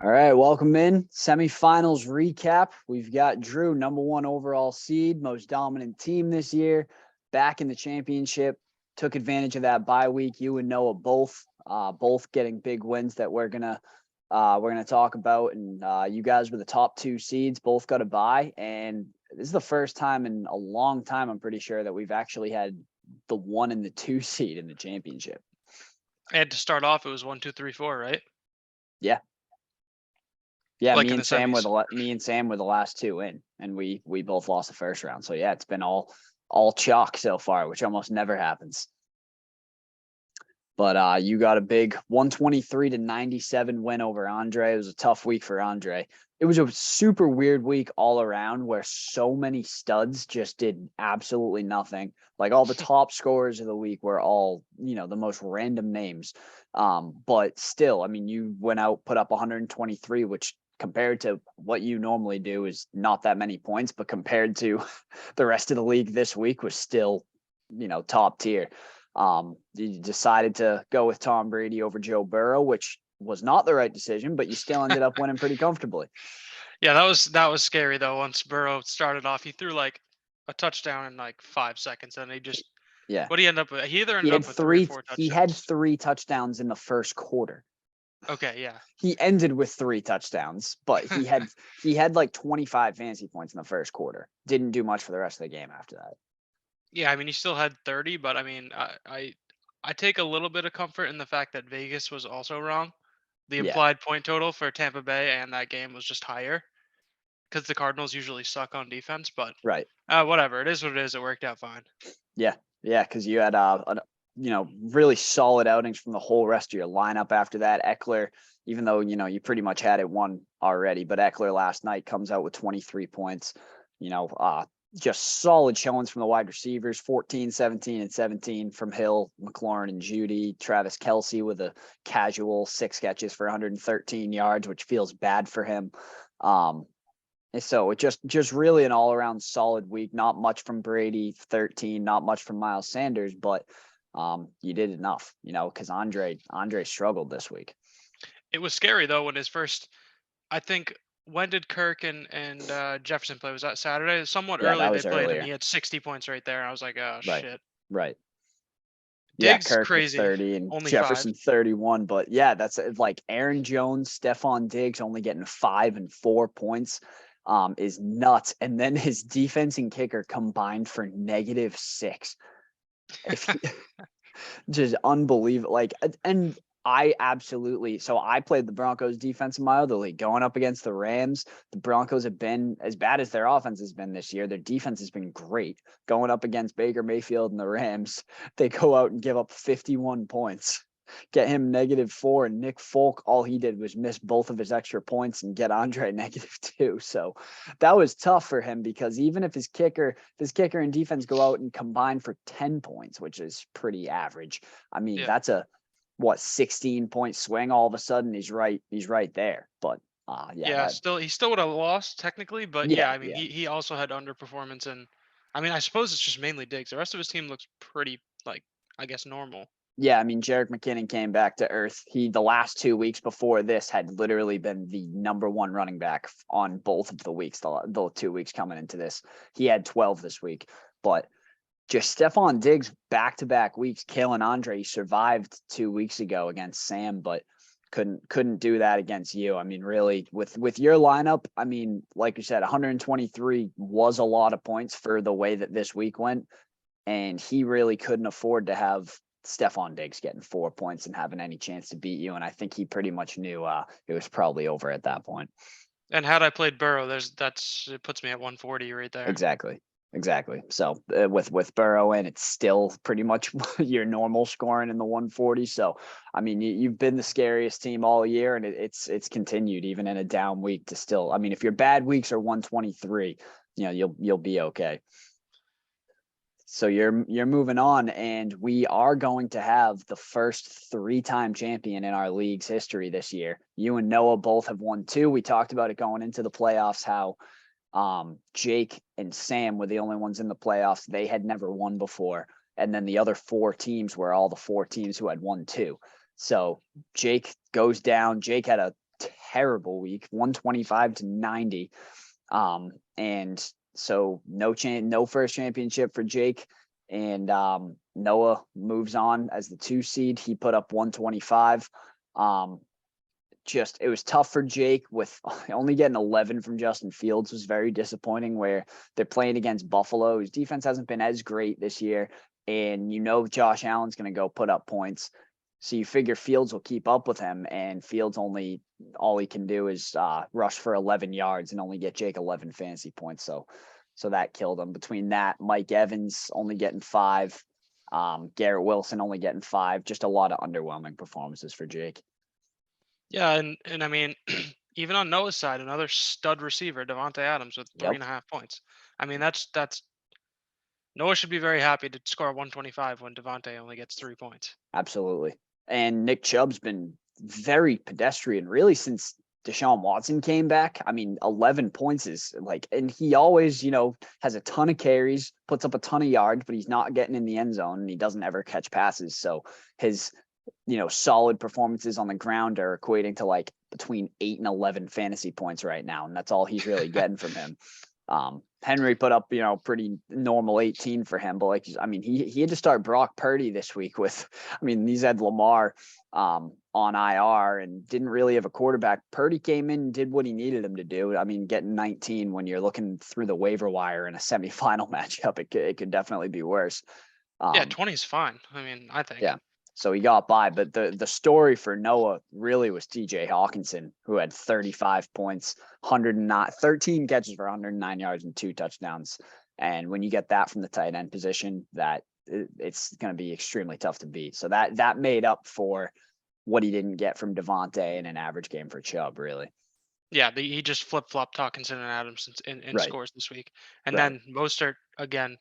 All right, welcome in. Semifinals recap. We've got Drew, number one overall seed, most dominant team this year, back in the championship. Took advantage of that bye week. You and Noah both getting big wins that we're gonna talk about. And you guys were the top two seeds, both got a bye, and this is the first time in a long time, I'm pretty sure, that we've actually had the 1 and the 2 seed in the championship. And to start off, it was 1, 2, 3, 4, right? Yeah. Yeah, Like in the semis. me and Sam were the last two in, and we both lost the first round. So yeah, it's been all chalk so far, which almost never happens. But you got a big 123-97 win over Andre. It was a tough week for Andre. It was a super weird week all around where so many studs just did absolutely nothing. Like all the top scorers of the week were all, the most random names. But still, I mean, you went out, put up 123, which compared to what you normally do is not that many points, but compared to the rest of the league this week was still, top tier. You decided to go with Tom Brady over Joe Burrow, which was not the right decision, but you still ended up winning pretty comfortably. Yeah, that was scary though. Once Burrow started off, he threw like a touchdown in like 5 seconds, and he just Yeah. what he ended up with. He either He ended had up with three or three four he had touchdowns. three touchdowns in the first quarter. Okay, yeah, He ended with three touchdowns, but he had like 25 fantasy points in the first quarter. Didn't do much for the rest of the game after that. yeah. I mean, he still had 30, but I mean, I take a little bit of comfort in the fact that Vegas was also wrong. The Yeah, implied point total for Tampa Bay and that game was just higher because the Cardinals usually suck on defense. But right. whatever, it is what it is. It worked out fine. Yeah, yeah, because you had really solid outings from the whole rest of your lineup after that. Eckler, even though you pretty much had it won already, but Eckler last night comes out with 23 points. You know, just solid showings from the wide receivers, 14, 17, and 17 from Hill, McLaurin, and Judy. Travis Kelce with a casual 6 catches for 113 yards, which feels bad for him. Um, so it just really an all around solid week. Not much from Brady, 13, not much from Miles Sanders, but you did enough, because Andre struggled this week. It was scary though when his first. I think when did Kirk and Jefferson play? Was that Saturday? Somewhat Yeah, that early they was played, and earlier. he had 60 points right there. And I was like, oh Right. shit. Right. Yeah, Diggs Kirk with crazy, 30 and only five. Jefferson 31. But yeah, that's like Aaron Jones, Stephon Diggs only getting 5 and 4 points is nuts. And then his defense and kicker combined for -6. If just unbelievable. Like, and I absolutely. So I played the Broncos defense in my other league, going up against the Rams. The Broncos have been as bad as their offense has been this year. Their defense has been great. Going up against Baker Mayfield and the Rams, they go out and give up 51 points. Get him -4, and Nick Folk, all he did was miss both of his extra points and get Andre -2. So that was tough for him because even if his kicker and defense go out and combine for 10 points, which is pretty average. I mean, Yeah, that's a 16-point swing. All of a sudden he's right there. But yeah, yeah. Still, he still would have lost technically, but yeah, yeah, I mean, yeah. he also had underperformance, and I mean, I suppose it's just mainly Diggs. The rest of his team looks pretty like I guess normal. Yeah, I mean, Jerick McKinnon came back to earth. The last 2 weeks before this had literally been the number one running back on both of the weeks, the 2 weeks coming into this. He had 12 this week. But just Stephon Diggs back-to-back weeks killing Andre. He survived 2 weeks ago against Sam, but couldn't do that against you. I mean, really, with your lineup, I mean, like you said, 123 was a lot of points for the way that this week went, and he really couldn't afford to have Stephon Diggs getting 4 points and having any chance to beat you. And I think he pretty much knew it was probably over at that point. And had I played Burrow, it puts me at 140 right there. Exactly. Exactly. So with Burrow in, it's still pretty much your normal scoring in the 140. So I mean, you've been the scariest team all year, and it's continued even in a down week to still. I mean, if your bad weeks are 123, you'll be okay. So you're moving on, and we are going to have the first 3-time champion in our league's history this year. You and Noah both have won 2. We talked about it going into the playoffs, how Jake and Sam were the only ones in the playoffs. They had never won before. And then the other 4 teams were all the 4 teams who had won 2. So Jake goes down. Jake had a terrible week, 125-90. And so no first championship for Jake. And Noah moves on as the 2 seed. He put up 125. It was tough for Jake with only getting 11 from Justin Fields was very disappointing, where they're playing against Buffalo, whose defense hasn't been as great this year. And Josh Allen's going to go put up points. So you figure Fields will keep up with him, and Fields all he can do is rush for 11 yards and only get Jake 11 fantasy points. So that killed him. Between that, Mike Evans only getting 5, Garrett Wilson only getting 5. Just a lot of underwhelming performances for Jake. Yeah, and I mean, even on Noah's side, another stud receiver, Devontae Adams, with 3.5 points. I mean, that's Noah should be very happy to score 125 when Devontae only gets 3 points. Absolutely. And Nick Chubb's been very pedestrian, really, since Deshaun Watson came back. I mean, 11 points is and he always, has a ton of carries, puts up a ton of yards, but he's not getting in the end zone, and he doesn't ever catch passes. So his, solid performances on the ground are equating to between 8 and 11 fantasy points right now. And that's all he's really getting from him. Henry put up, pretty normal 18 for him, but he had to start Brock Purdy this week he's had Lamar on IR and didn't really have a quarterback. Purdy came in and did what he needed him to do. Getting 19 when you're looking through the waiver wire in a semifinal matchup, it could definitely be worse. Yeah, 20 is fine. I think. Yeah. So he got by, but the story for Noah really was TJ Hawkinson, who had 35 points, 13 catches for 109 yards and 2 touchdowns. And when you get that from the tight end position, it's going to be extremely tough to beat. So that made up for what he didn't get from Devontae in an average game for Chubb, really. Yeah, he just flip-flopped Hawkinson and Adams in Right. scores this week. And then Mostert, again,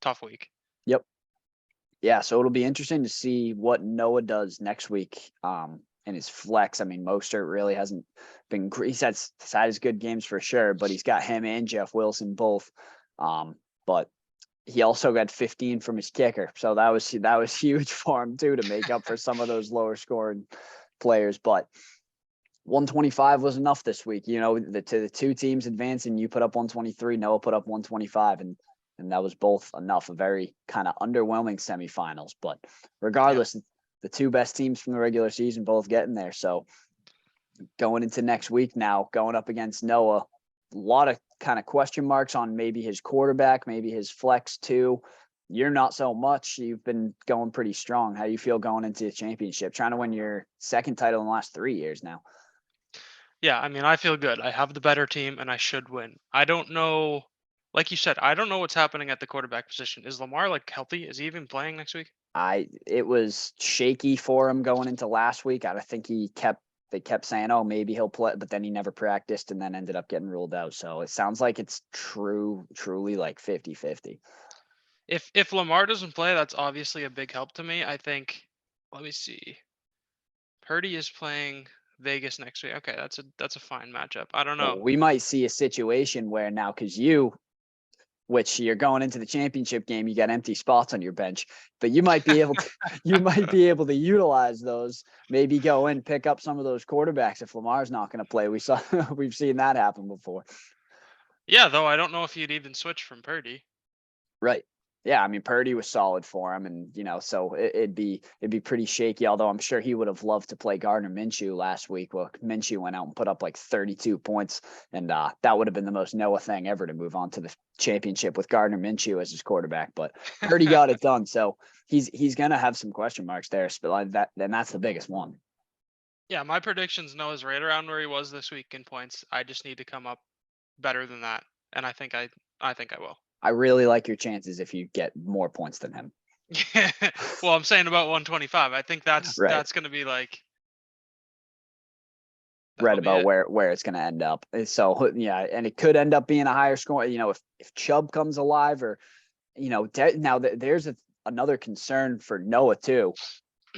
tough week. Yep. Yeah, so it'll be interesting to see what Noah does next week in his flex. Mostert really hasn't been great. He's had his good games for sure, but he's got him and Jeff Wilson both. But he also got 15 from his kicker, so that was huge for him too, to make up for some of those lower scoring players. But 125 was enough this week. The 2 teams advancing, you put up 123, Noah put up 125, and that was both enough. A very kind of underwhelming semifinals, but regardless, the 2 best teams from the regular season both getting there. So going into next week now, going up against Noah, a lot of kind of question marks on maybe his quarterback, maybe his flex too. You're not so much. You've been going pretty strong. How do you feel going into the championship, trying to win your 2nd title in the last 3 years now? Yeah, I feel good. I have the better team, and I should win. I don't know. Like you said, I don't know what's happening at the quarterback position. Is Lamar healthy? Is he even playing next week? It was shaky for him going into last week. I think they kept saying, oh, maybe he'll play, but then he never practiced and then ended up getting ruled out. So it sounds like it's truly 50-50. If Lamar doesn't play, that's obviously a big help to me. I think. Let me see. Purdy is playing Vegas next week. Okay, that's a fine matchup. I don't know. Well, we might see a situation where now, because which you're going into the championship game, you got empty spots on your bench, but you might be able to utilize those, maybe go and pick up some of those quarterbacks if Lamar's not going to play. We've seen that happen before. Yeah, though I don't know if you'd even switch from Purdy. Right. Yeah, Purdy was solid for him, and so it'd be pretty shaky. Although I'm sure he would have loved to play Gardner Minshew last week. Well, Minshew went out and put up 32 points, and that would have been the most Noah thing ever, to move on to the championship with Gardner Minshew as his quarterback. But Purdy got it done, so he's gonna have some question marks there. But that's the biggest one. Yeah, my predictions, Noah's right around where he was this week in points. I just need to come up better than that, and I think I will. I really like your chances if you get more points than him. Yeah. Well, I'm saying about 125. I think that's going to be right about where it's going to end up. So yeah, and it could end up being a higher score. If Chubb comes alive, or now there's another concern for Noah too.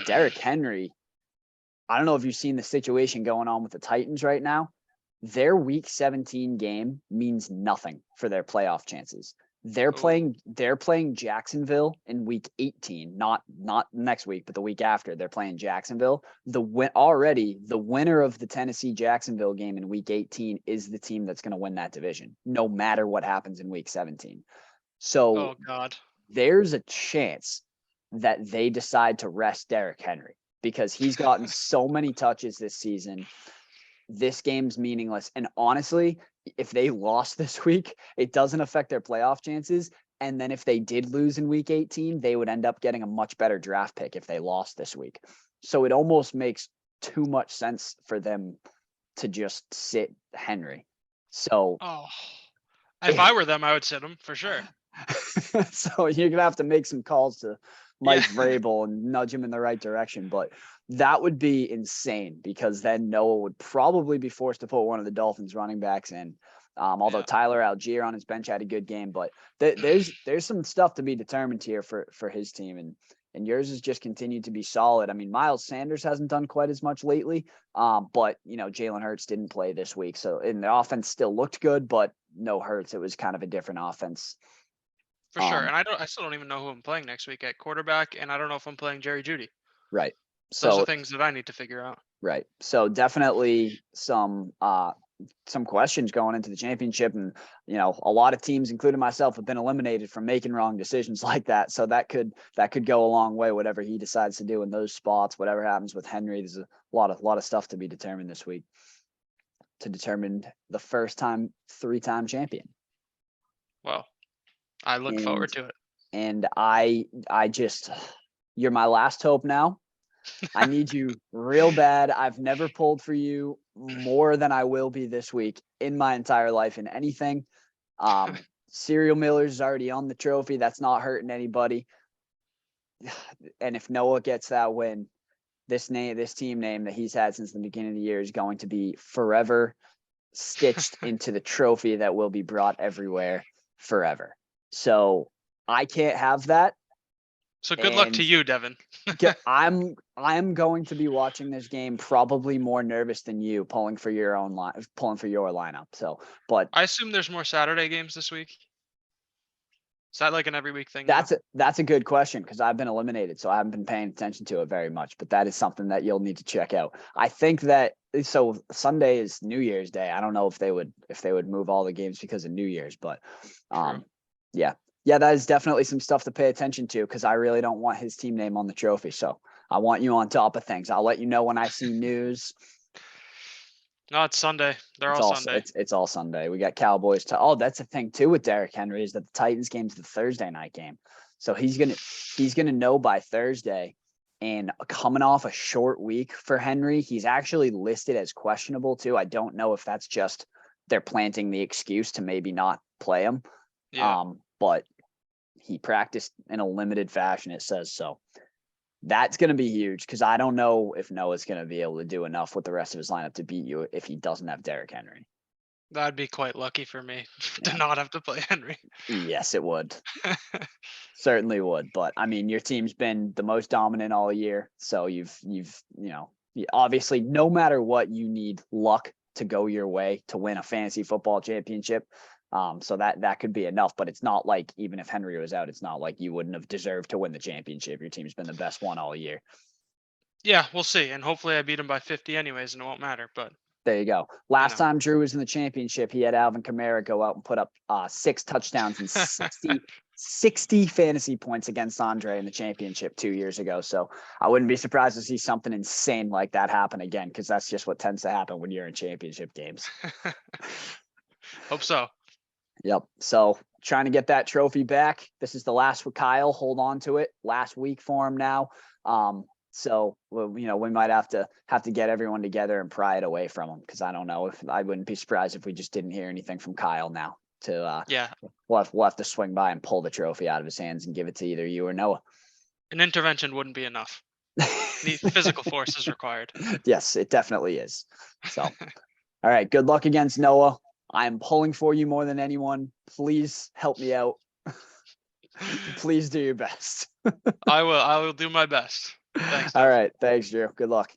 Derrick Henry. I don't know if you've seen the situation going on with the Titans right now. Their Week 17 game means nothing for their playoff chances. They're Oh, playing Jacksonville in week 18, not next week, but the week after. They're playing Jacksonville. The winner of the Tennessee Jacksonville game in week 18 is the team that's going to win that division, no matter what happens in week 17. So oh God. there's a chance that they decide to rest Derrick Henry because he's gotten so many touches this season. This game's meaningless. And honestly, if they lost this week, it doesn't affect their playoff chances. And then if they did lose in week 18, they would end up getting a much better draft pick if they lost this week. So it almost makes too much sense for them to just sit Henry. So Oh, if I were them, I would sit him for sure. so you're gonna have to make some calls to Yeah. Mike Vrabel and nudge him in the right direction. But that would be insane because then Noah would probably be forced to put one of the Dolphins running backs in. Although Yeah. Tyler Algier on his bench had a good game, but there's some stuff to be determined here for his team, and yours has just continued to be solid. I mean, Miles Sanders hasn't done quite as much lately, but Jalen Hurts didn't play this week, so and the offense still looked good, but no Hurts. It was kind of a different offense. For sure. Um, And I still don't even know who I'm playing next week at quarterback, and I don't know if I'm playing Jerry Judy. right. Those are So things that I need to figure out. right. So definitely some questions going into the championship, and a lot of teams, including myself, have been eliminated from making wrong decisions like that. So that could go a long way. Whatever he decides to do in those spots, whatever happens with Henry, there's a lot of stuff to be determined this week to determine the first time 3-time champion. Well, I look And forward to it. and I just you're my last hope now. I need you real bad. I've never pulled for you more than I will be this week in my entire life in anything. Serial Miller's is already on the trophy. That's not hurting anybody. And if Noah gets that win, this team name that he's had since the beginning of the year is going to be forever stitched into the trophy that will be brought everywhere forever. So I can't have that. So good luck to And you, Devin. I'm going to be watching this game probably more nervous than you pulling for your lineup. So, but I assume there's more Saturday games this week. Is that like an every week thing now? that's a good question because I've been eliminated, so I haven't been paying attention to it very much. But that is something that you'll need to check out. I think that so Sunday is New Year's Day. I don't know if they would move all the games because of New Year's, but True. yeah, that is definitely some stuff to pay attention to because I really don't want his team name on the trophy. So I want you on top of things. I'll let you know when I see news. No, it's Sunday. They're all Sunday. It's all Sunday. We got Cowboys. Oh, that's the thing too with Derrick Henry is that the Titans game's the Thursday night game, so he's gonna know by Thursday. And coming off a short week for Henry, he's actually listed as questionable too. I don't know if that's just they're planting the excuse to maybe not play him. Yeah. But he practiced in a limited fashion. It says so. That's going to be huge because I don't know if Noah's going to be able to do enough with the rest of his lineup to beat you if he doesn't have Derrick Henry. That'd be quite lucky for me to Yeah. not have to play Henry. Yes, it would. Certainly would. But I mean, your team's been the most dominant all year. So you've obviously, no matter what, you need luck to go your way to win a fantasy football championship. So that could be enough, but it's not like even if Henry was out, it's not like you wouldn't have deserved to win the championship. Your team's been the best one all year. Yeah, we'll see. And hopefully I beat him by 50 anyways, and it won't matter. But There you go. Last time Drew was in the championship, he had Alvin Kamara go out and put up 6 touchdowns and 60 fantasy points against Andre in the championship 2 years ago. So I wouldn't be surprised to see something insane like that happen again, because that's just what tends to happen when you're in championship games. Hope so. Yep. So trying to get that trophy back. This is the last with Kyle. Hold on to it. Last week for him now. So we might have to get everyone together and pry it away from him, because I don't know if I wouldn't be surprised if we just didn't hear anything from Kyle now. Yeah, We'll have to swing by and pull the trophy out of his hands and give it to either you or Noah. an intervention wouldn't be enough. The physical force is required. Yes, it definitely is. So, all right. Good luck against Noah. I'm pulling for you more than anyone. Please help me out. Please do your best. I will do my best. Thanks, All Dev. right. Thanks, Drew. Good luck.